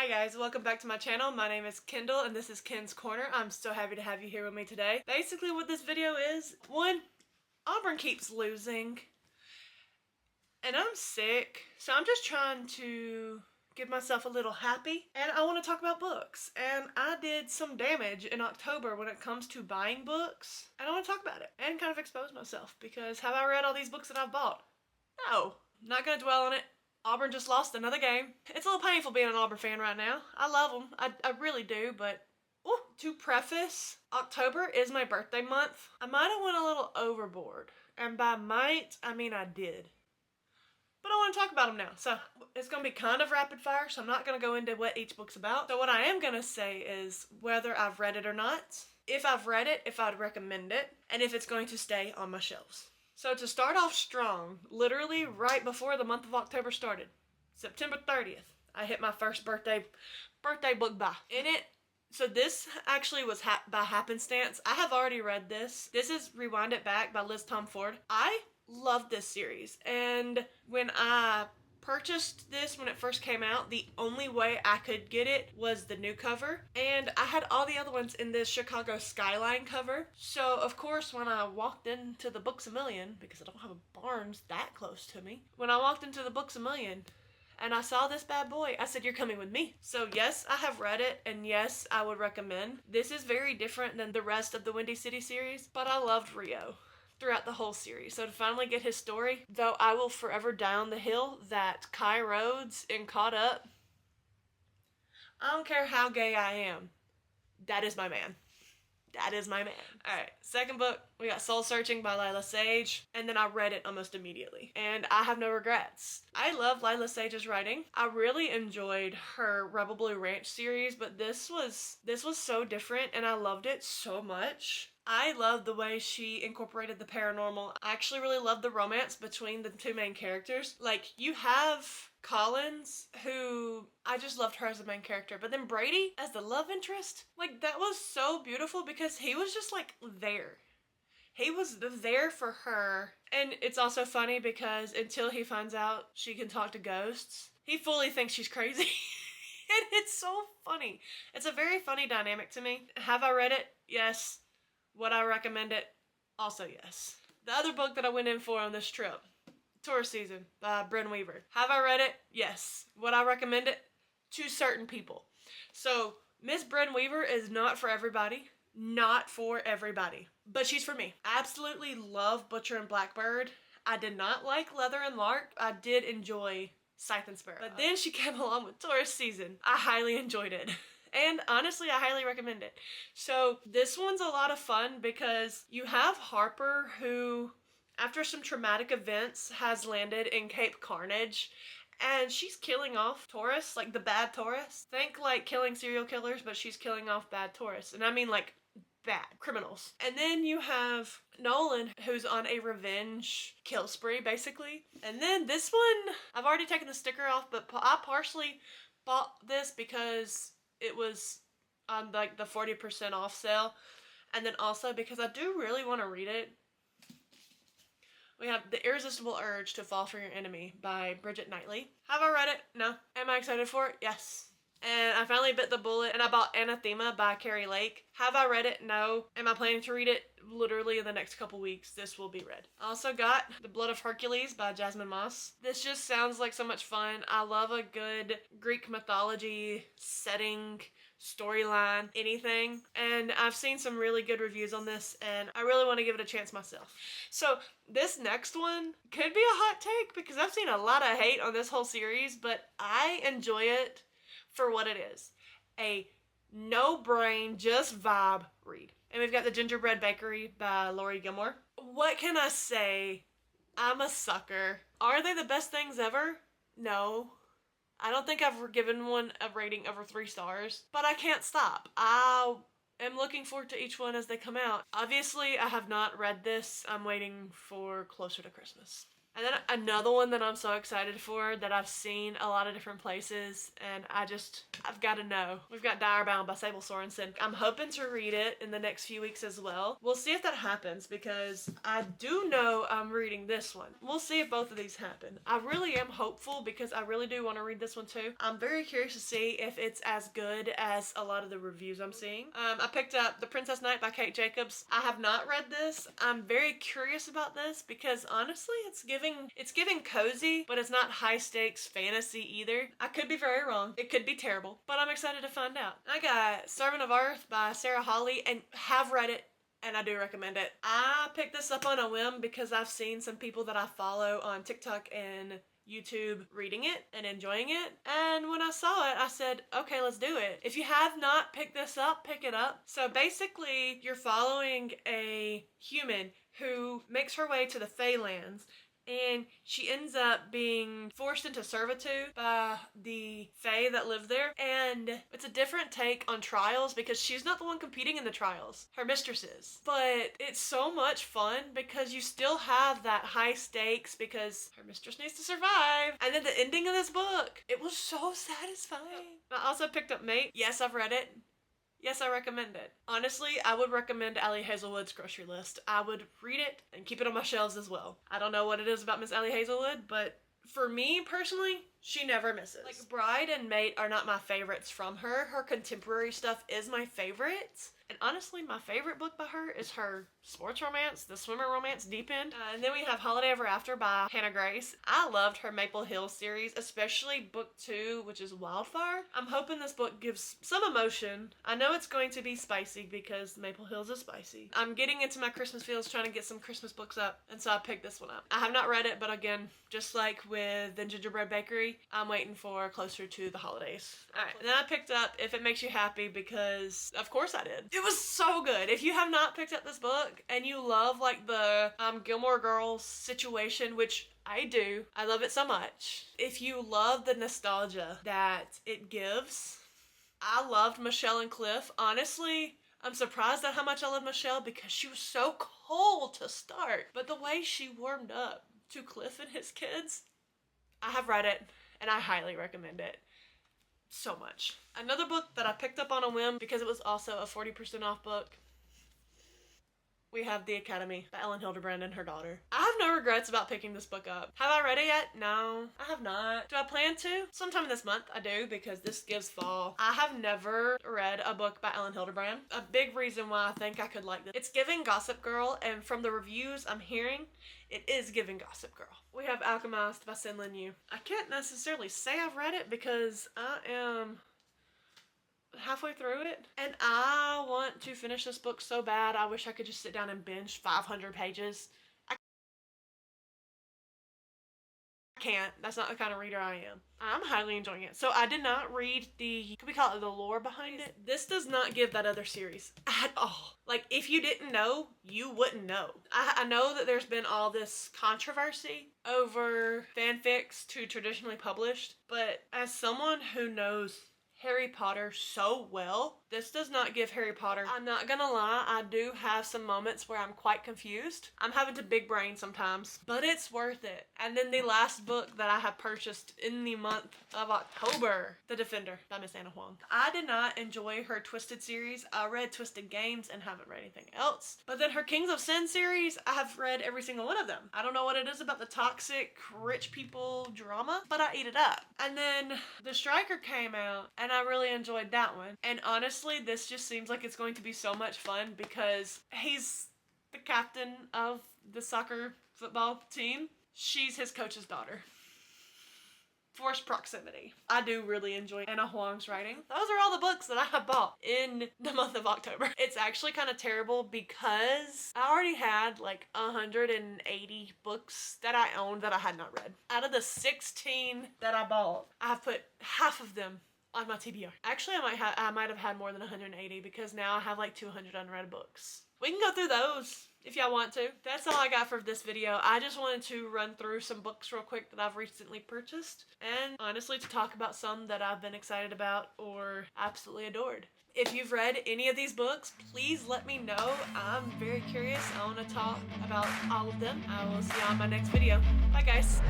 Hi guys, welcome back to my channel. My name is Kendall and this is Ken's Corner. I'm so happy to have you here with me today. Basically what this video is, one, Auburn keeps losing and I'm sick, so I'm just trying to give myself a little happy and I want to talk about books. And I did some damage in October when it comes to buying books and I want to talk about it and kind of expose myself because have I read all these books that I've bought? No. I'm not gonna dwell on it. Auburn just lost another game. It's a little painful being an Auburn fan right now. I love them. I really do, but to preface, October is my birthday month. I might have went a little overboard. And by might, I mean I did. But I want to talk about them now. So it's going to be kind of rapid fire, so I'm not going to go into what each book's about. So what I am going to say is whether I've read it or not, if I've read it, if I'd recommend it, and if it's going to stay on my shelves. So to start off strong, literally right before the month of October started, September 30th, I hit my first birthday book buy. In it, so this actually was by happenstance. I have already read this. This is Rewind It Back by Liz Tom Ford. I love this series, and when I purchased this when it first came out, the only way I could get it was the new cover, and I had all the other ones in this Chicago skyline cover. So of course when I walked into the Books A Million, because I don't have a Barnes that close to me, when I walked into the Books A Million and I saw this bad boy, I said, you're coming with me. So yes, I have read it, and yes, I would recommend. This is very different than the rest of the Windy City series, but I loved Rio throughout the whole series. So to finally get his story, though I will forever die on the hill that Kai Rhodes in Caught Up, I don't care how gay I am, that is my man. That is my man. Alright, second book, we got Soul Searching by Lila Sage, and then I read it almost immediately. And I have no regrets. I love Lila Sage's writing. I really enjoyed her Rebel Blue Ranch series, but this was so different and I loved it so much. I love the way she incorporated the paranormal. I actually really love the romance between the two main characters. Like, you have Collins, who I just loved her as the main character, but then Brady as the love interest, like, that was so beautiful because he was just like there. He was there for her. And it's also funny because until he finds out she can talk to ghosts, he fully thinks she's crazy. And it's so funny. It's a very funny dynamic to me. Have I read it? Yes. Would I recommend it? Also yes. The other book that I went in for on this trip, Tourist Season by Bren Weaver. Have I read it? Yes. Would I recommend it? To certain people. So Miss Bren Weaver is not for everybody. Not for everybody. But she's for me. I absolutely love Butcher and Blackbird. I did not like Leather and Lark. I did enjoy Scythe and Sparrow. But then she came along with Tourist Season. I highly enjoyed it. And honestly, I highly recommend it. So this one's a lot of fun because you have Harper, who after some traumatic events has landed in Cape Carnage, and she's killing off tourists, like the bad tourists. Think like killing serial killers, but she's killing off bad tourists. And I mean like bad criminals. And then you have Nolan, who's on a revenge kill spree, basically. And then this one, I've already taken the sticker off, but I partially bought this because it was on like the 40% off sale, and then also because I do really want to read it. We have The Irresistible Urge to Fall for Your Enemy by Bridget Knightley. Have I read it? No. Am I excited for it? Yes. And I finally bit the bullet and I bought Anathema by Carrie Lake. Have I read it? No. Am I planning to read it? Literally in the next couple weeks, this will be read. I also got The Blood of Hercules by Jasmine Moss. This just sounds like so much fun. I love a good Greek mythology setting, storyline, anything. And I've seen some really good reviews on this and I really want to give it a chance myself. So this next one could be a hot take because I've seen a lot of hate on this whole series, but I enjoy it for what it is. A no-brain, just vibe read. And we've got The Gingerbread Bakery by Laurie Gilmore. What can I say? I'm a sucker. Are they the best things ever? No. I don't think I've given one a rating over 3 stars, but I can't stop. I am looking forward to each one as they come out. Obviously, I have not read this. I'm waiting for closer to Christmas. And then another one that I'm so excited for that I've seen a lot of different places and I've got to know. We've got Direbound by Sable Sorensen. I'm hoping to read it in the next few weeks as well. We'll see if that happens because I do know I'm reading this one. We'll see if both of these happen. I really am hopeful because I really do want to read this one too. I'm very curious to see if it's as good as a lot of the reviews I'm seeing. I picked up The Princess Knight by Kate Jacobs. I have not read this. I'm very curious about this because honestly it's giving cozy, but it's not high stakes fantasy either. I could be very wrong. It could be terrible, but I'm excited to find out. I got Servant of Earth by Sarah Hawley and have read it, and I do recommend it. I picked this up on a whim because I've seen some people that I follow on TikTok and YouTube reading it and enjoying it, and when I saw it I said, okay, let's do it. If you have not picked this up, pick it up. So basically you're following a human who makes her way to the Feylands, and she ends up being forced into servitude by the Fae that live there. And it's a different take on trials because she's not the one competing in the trials. Her mistress is. But it's so much fun because you still have that high stakes because her mistress needs to survive. And then the ending of this book, it was so satisfying. I also picked up Mate. Yes, I've read it. Yes, I recommend it. Honestly, I would recommend Allie Hazelwood's grocery list. I would read it and keep it on my shelves as well. I don't know what it is about Miss Allie Hazelwood, but for me personally, she never misses. Like, Bride and Mate are not my favorites from her. Her contemporary stuff is my favorite. And honestly, my favorite book by her is her sports romance, the swimmer romance, Deep End. And then we have Holiday Ever After by Hannah Grace. I loved her Maple Hill series, especially book 2, which is Wildfire. I'm hoping this book gives some emotion. I know it's going to be spicy because Maple Hills is spicy. I'm getting into my Christmas feels, trying to get some Christmas books up, and so I picked this one up. I have not read it, but again, just like with The Gingerbread Bakery, I'm waiting for closer to the holidays. Alright, and then I picked up If It Makes You Happy because, of course I did. It was so good. If you have not picked up this book and you love like the Gilmore Girls situation, which I do, I love it so much. If you love the nostalgia that it gives, I loved Michelle and Cliff. Honestly, I'm surprised at how much I love Michelle because she was so cold to start. But the way she warmed up to Cliff and his kids, I have read it and I highly recommend it. So much. Another book that I picked up on a whim because it was also a 40% off book. We have The Academy by Ellen Hildebrand and her daughter. I have no regrets about picking this book up. Have I read it yet? No, I have not. Do I plan to? Sometime this month I do because this gives fall. I have never read a book by Ellen Hildebrand. A big reason why I think I could like this. It's giving Gossip Girl, and from the reviews I'm hearing, it is giving Gossip Girl. We have Alchemist by Sin Lin Yu. I can't necessarily say I've read it because I am halfway through it and I want to finish this book so bad. I wish I could just sit down and binge 500 pages. I can't. That's not the kind of reader I am. I'm highly enjoying it. So I did not read the, could we call it the lore behind it? This does not give that other series at all. Like, if you didn't know, you wouldn't know. I know that there's been all this controversy over fanfics to traditionally published, but as someone who knows Harry Potter so well, this does not give Harry Potter. I'm not gonna lie, I do have some moments where I'm quite confused. I'm having to big brain sometimes, but it's worth it. And then the last book that I have purchased in the month of October, The Defender by Miss Anna Huang. I did not enjoy her Twisted series. I read Twisted Games and haven't read anything else. But then her Kings of Sin series, I have read every single one of them. I don't know what it is about the toxic rich people drama, but I eat it up. And then The Striker came out and I really enjoyed that one. And honestly, this just seems like it's going to be so much fun because he's the captain of the soccer football team. She's his coach's daughter. Forced proximity. I do really enjoy Anna Huang's writing. Those are all the books that I have bought in the month of October. It's actually kind of terrible because I already had like 180 books that I owned that I had not read. Out of the 16 that I bought, I have put half of them on my TBR. Actually, I might have had more than 180 because now I have like 200 unread books. We can go through those if y'all want to. That's all I got for this video. I just wanted to run through some books real quick that I've recently purchased, and honestly to talk about some that I've been excited about or absolutely adored. If you've read any of these books, please let me know. I'm very curious. I want to talk about all of them. I will see you on my next video. Bye guys.